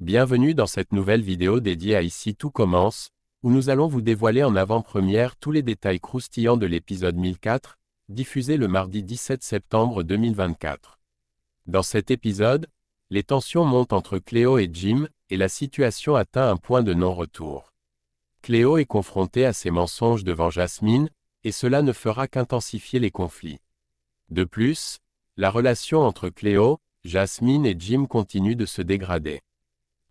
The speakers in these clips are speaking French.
Bienvenue dans cette nouvelle vidéo dédiée à Ici tout commence, où nous allons vous dévoiler en avant-première tous les détails croustillants de l'épisode 1004, diffusé le mardi 17 septembre 2024. Dans cet épisode, les tensions montent entre Cléo et Jim, et la situation atteint un point de non-retour. Cléo est confrontée à ses mensonges devant Jasmine, et cela ne fera qu'intensifier les conflits. De plus, la relation entre Cléo, Jasmine et Jim continue de se dégrader.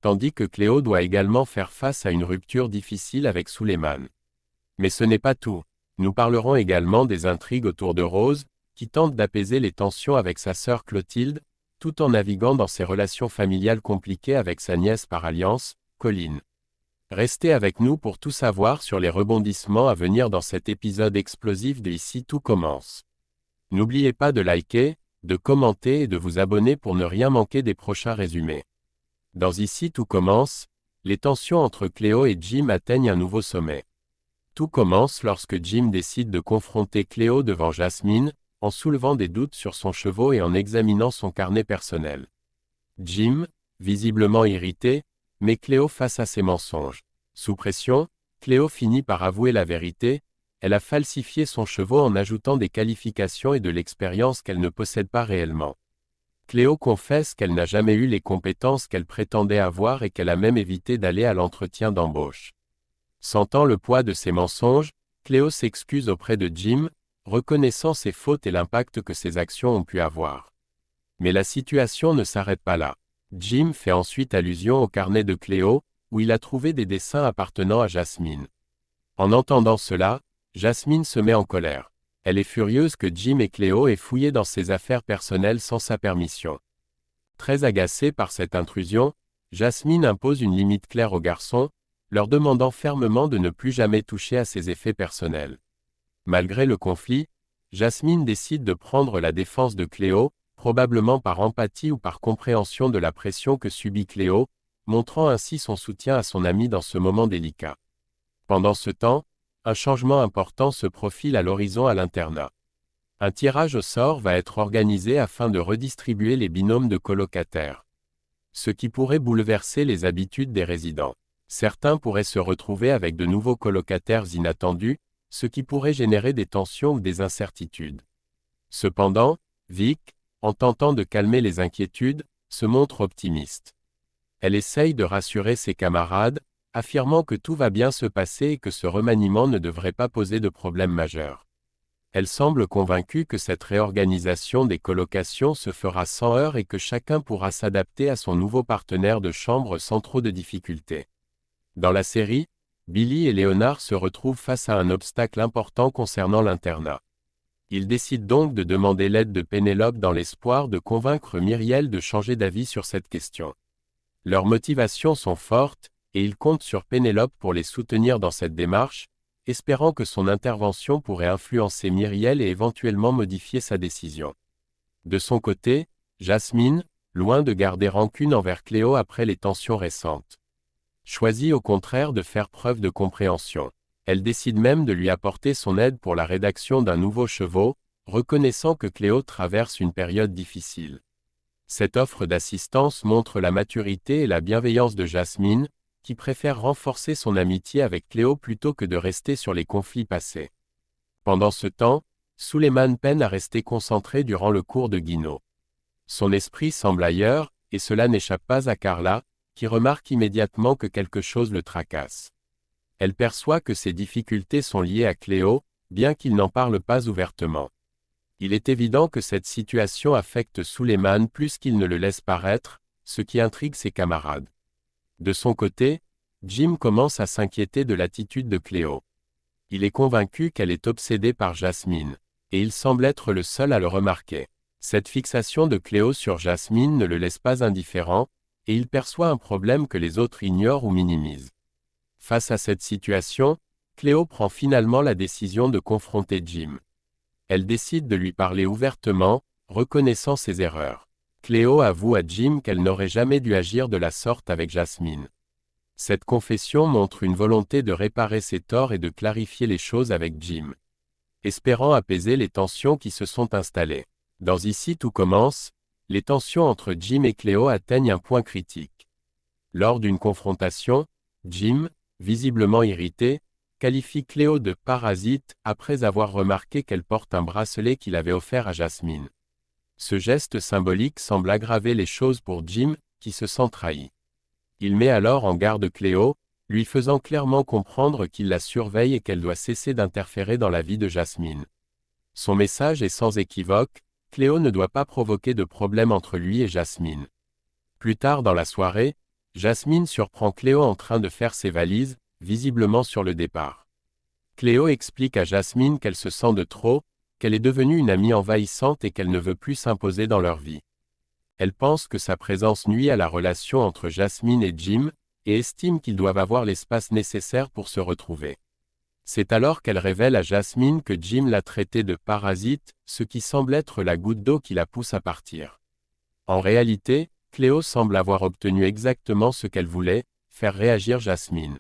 Tandis que Cléo doit également faire face à une rupture difficile avec Suleiman. Mais ce n'est pas tout. Nous parlerons également des intrigues autour de Rose, qui tente d'apaiser les tensions avec sa sœur Clotilde, tout en naviguant dans ses relations familiales compliquées avec sa nièce par alliance, Colline. Restez avec nous pour tout savoir sur les rebondissements à venir dans cet épisode explosif de Ici tout commence. N'oubliez pas de liker, de commenter et de vous abonner pour ne rien manquer des prochains résumés. Dans Ici tout commence, les tensions entre Cléo et Jim atteignent un nouveau sommet. Tout commence lorsque Jim décide de confronter Cléo devant Jasmine, en soulevant des doutes sur son cheveu et en examinant son carnet personnel. Jim, visiblement irrité, met Cléo face à ses mensonges. Sous pression, Cléo finit par avouer la vérité, elle a falsifié son cheveu en ajoutant des qualifications et de l'expérience qu'elle ne possède pas réellement. Cléo confesse qu'elle n'a jamais eu les compétences qu'elle prétendait avoir et qu'elle a même évité d'aller à l'entretien d'embauche. Sentant le poids de ses mensonges, Cléo s'excuse auprès de Jim, reconnaissant ses fautes et l'impact que ses actions ont pu avoir. Mais la situation ne s'arrête pas là. Jim fait ensuite allusion au carnet de Cléo, où il a trouvé des dessins appartenant à Jasmine. En entendant cela, Jasmine se met en colère. Elle est furieuse que Jim et Cléo aient fouillé dans ses affaires personnelles sans sa permission. Très agacée par cette intrusion, Jasmine impose une limite claire aux garçons, leur demandant fermement de ne plus jamais toucher à ses effets personnels. Malgré le conflit, Jasmine décide de prendre la défense de Cléo, probablement par empathie ou par compréhension de la pression que subit Cléo, montrant ainsi son soutien à son amie dans ce moment délicat. Pendant ce temps, un changement important se profile à l'horizon à l'internat. Un tirage au sort va être organisé afin de redistribuer les binômes de colocataires. Ce qui pourrait bouleverser les habitudes des résidents. Certains pourraient se retrouver avec de nouveaux colocataires inattendus, ce qui pourrait générer des tensions ou des incertitudes. Cependant, Vic, en tentant de calmer les inquiétudes, se montre optimiste. Elle essaye de rassurer ses camarades, affirmant que tout va bien se passer et que ce remaniement ne devrait pas poser de problème majeur. Elle semble convaincue que cette réorganisation des colocations se fera sans heurts et que chacun pourra s'adapter à son nouveau partenaire de chambre sans trop de difficultés. Dans la série, Billy et Léonard se retrouvent face à un obstacle important concernant l'internat. Ils décident donc de demander l'aide de Pénélope dans l'espoir de convaincre Myriel de changer d'avis sur cette question. Leurs motivations sont fortes, et ils comptent sur Pénélope pour les soutenir dans cette démarche, espérant que son intervention pourrait influencer Myriel et éventuellement modifier sa décision. De son côté, Jasmine, loin de garder rancune envers Cléo après les tensions récentes, choisit au contraire de faire preuve de compréhension. Elle décide même de lui apporter son aide pour la rédaction d'un nouveau chevau, reconnaissant que Cléo traverse une période difficile. Cette offre d'assistance montre la maturité et la bienveillance de Jasmine, qui préfère renforcer son amitié avec Cléo plutôt que de rester sur les conflits passés. Pendant ce temps, Suleiman peine à rester concentré durant le cours de Guino. Son esprit semble ailleurs, et cela n'échappe pas à Carla, qui remarque immédiatement que quelque chose le tracasse. Elle perçoit que ses difficultés sont liées à Cléo, bien qu'il n'en parle pas ouvertement. Il est évident que cette situation affecte Suleiman plus qu'il ne le laisse paraître, ce qui intrigue ses camarades. De son côté, Jim commence à s'inquiéter de l'attitude de Cléo. Il est convaincu qu'elle est obsédée par Jasmine, et il semble être le seul à le remarquer. Cette fixation de Cléo sur Jasmine ne le laisse pas indifférent, et il perçoit un problème que les autres ignorent ou minimisent. Face à cette situation, Cléo prend finalement la décision de confronter Jim. Elle décide de lui parler ouvertement, reconnaissant ses erreurs. Cléo avoue à Jim qu'elle n'aurait jamais dû agir de la sorte avec Jasmine. Cette confession montre une volonté de réparer ses torts et de clarifier les choses avec Jim, espérant apaiser les tensions qui se sont installées. Dans Ici tout commence, les tensions entre Jim et Cléo atteignent un point critique. Lors d'une confrontation, Jim, visiblement irrité, qualifie Cléo de parasite après avoir remarqué qu'elle porte un bracelet qu'il avait offert à Jasmine. Ce geste symbolique semble aggraver les choses pour Jim, qui se sent trahi. Il met alors en garde Cléo, lui faisant clairement comprendre qu'il la surveille et qu'elle doit cesser d'interférer dans la vie de Jasmine. Son message est sans équivoque, Cléo ne doit pas provoquer de problème entre lui et Jasmine. Plus tard dans la soirée, Jasmine surprend Cléo en train de faire ses valises, visiblement sur le départ. Cléo explique à Jasmine qu'elle se sent de trop, qu'elle est devenue une amie envahissante et qu'elle ne veut plus s'imposer dans leur vie. Elle pense que sa présence nuit à la relation entre Jasmine et Jim, et estime qu'ils doivent avoir l'espace nécessaire pour se retrouver. C'est alors qu'elle révèle à Jasmine que Jim l'a traitée de parasite, ce qui semble être la goutte d'eau qui la pousse à partir. En réalité, Cléo semble avoir obtenu exactement ce qu'elle voulait, faire réagir Jasmine.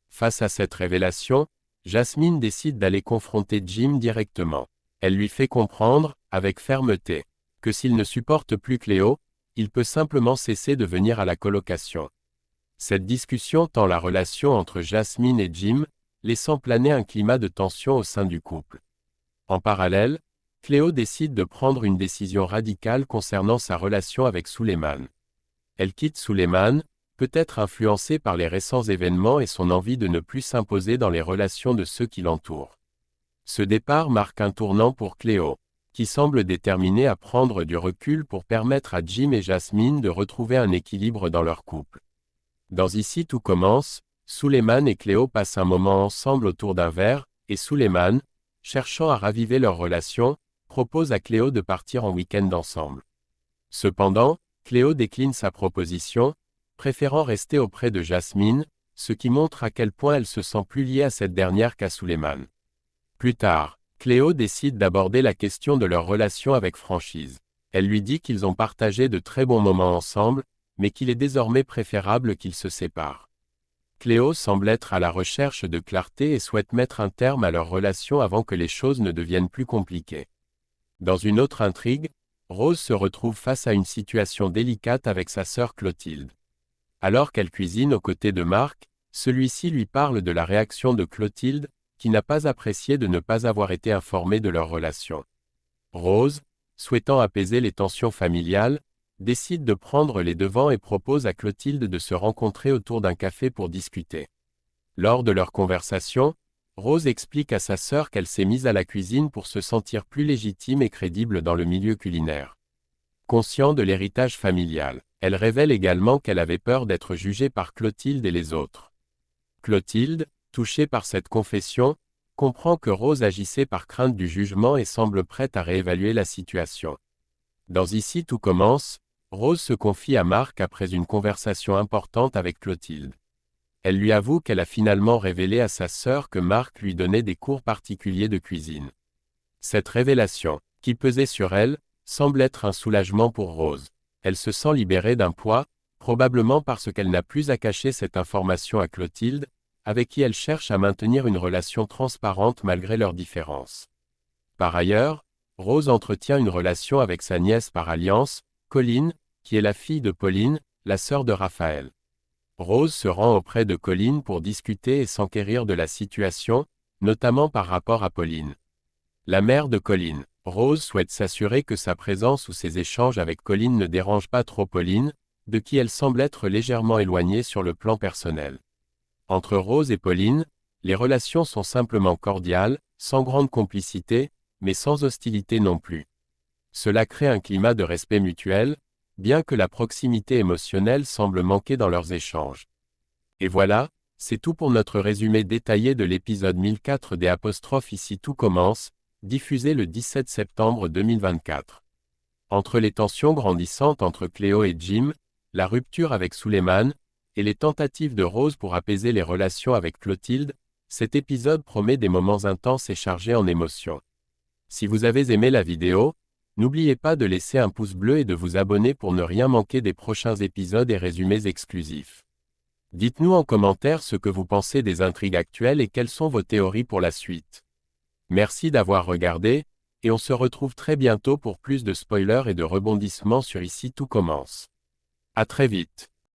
Face à cette révélation, Jasmine décide d'aller confronter Jim directement. Elle lui fait comprendre, avec fermeté, que s'il ne supporte plus Cléo, il peut simplement cesser de venir à la colocation. Cette discussion tend la relation entre Jasmine et Jim, laissant planer un climat de tension au sein du couple. En parallèle, Cléo décide de prendre une décision radicale concernant sa relation avec Suleiman. Elle quitte Suleiman, peut-être influencée par les récents événements et son envie de ne plus s'imposer dans les relations de ceux qui l'entourent. Ce départ marque un tournant pour Cléo, qui semble déterminée à prendre du recul pour permettre à Jim et Jasmine de retrouver un équilibre dans leur couple. Dans Ici tout commence, Suleiman et Cléo passent un moment ensemble autour d'un verre, et Suleiman, cherchant à raviver leur relation, propose à Cléo de partir en week-end ensemble. Cependant, Cléo décline sa proposition, préférant rester auprès de Jasmine, ce qui montre à quel point elle se sent plus liée à cette dernière qu'à Suleiman. Plus tard, Cléo décide d'aborder la question de leur relation avec franchise. Elle lui dit qu'ils ont partagé de très bons moments ensemble, mais qu'il est désormais préférable qu'ils se séparent. Cléo semble être à la recherche de clarté et souhaite mettre un terme à leur relation avant que les choses ne deviennent plus compliquées. Dans une autre intrigue, Rose se retrouve face à une situation délicate avec sa sœur Clotilde. Alors qu'elle cuisine aux côtés de Marc, celui-ci lui parle de la réaction de Clotilde, qui n'a pas apprécié de ne pas avoir été informée de leur relation. Rose, souhaitant apaiser les tensions familiales, décide de prendre les devants et propose à Clotilde de se rencontrer autour d'un café pour discuter. Lors de leur conversation, Rose explique à sa sœur qu'elle s'est mise à la cuisine pour se sentir plus légitime et crédible dans le milieu culinaire. Conscient de l'héritage familial, elle révèle également qu'elle avait peur d'être jugée par Clotilde et les autres. Clotilde, touchée par cette confession, comprend que Rose agissait par crainte du jugement et semble prête à réévaluer la situation. Dans Ici tout commence, Rose se confie à Marc après une conversation importante avec Clotilde. Elle lui avoue qu'elle a finalement révélé à sa sœur que Marc lui donnait des cours particuliers de cuisine. Cette révélation, qui pesait sur elle, semble être un soulagement pour Rose. Elle se sent libérée d'un poids, probablement parce qu'elle n'a plus à cacher cette information à Clotilde, avec qui elle cherche à maintenir une relation transparente malgré leurs différences. Par ailleurs, Rose entretient une relation avec sa nièce par alliance, Colline, qui est la fille de Pauline, la sœur de Raphaël. Rose se rend auprès de Colline pour discuter et s'enquérir de la situation, notamment par rapport à Pauline. La mère de Colline, Rose souhaite s'assurer que sa présence ou ses échanges avec Colline ne dérangent pas trop Pauline, de qui elle semble être légèrement éloignée sur le plan personnel. Entre Rose et Pauline, les relations sont simplement cordiales, sans grande complicité, mais sans hostilité non plus. Cela crée un climat de respect mutuel, bien que la proximité émotionnelle semble manquer dans leurs échanges. Et voilà, c'est tout pour notre résumé détaillé de l'épisode 1004 des ' Ici tout commence, diffusé le 17 septembre 2024. Entre les tensions grandissantes entre Cléo et Jim, la rupture avec Suleiman, et les tentatives de Rose pour apaiser les relations avec Clotilde, cet épisode promet des moments intenses et chargés en émotions. Si vous avez aimé la vidéo, n'oubliez pas de laisser un pouce bleu et de vous abonner pour ne rien manquer des prochains épisodes et résumés exclusifs. Dites-nous en commentaire ce que vous pensez des intrigues actuelles et quelles sont vos théories pour la suite. Merci d'avoir regardé, et on se retrouve très bientôt pour plus de spoilers et de rebondissements sur Ici tout commence. À très vite.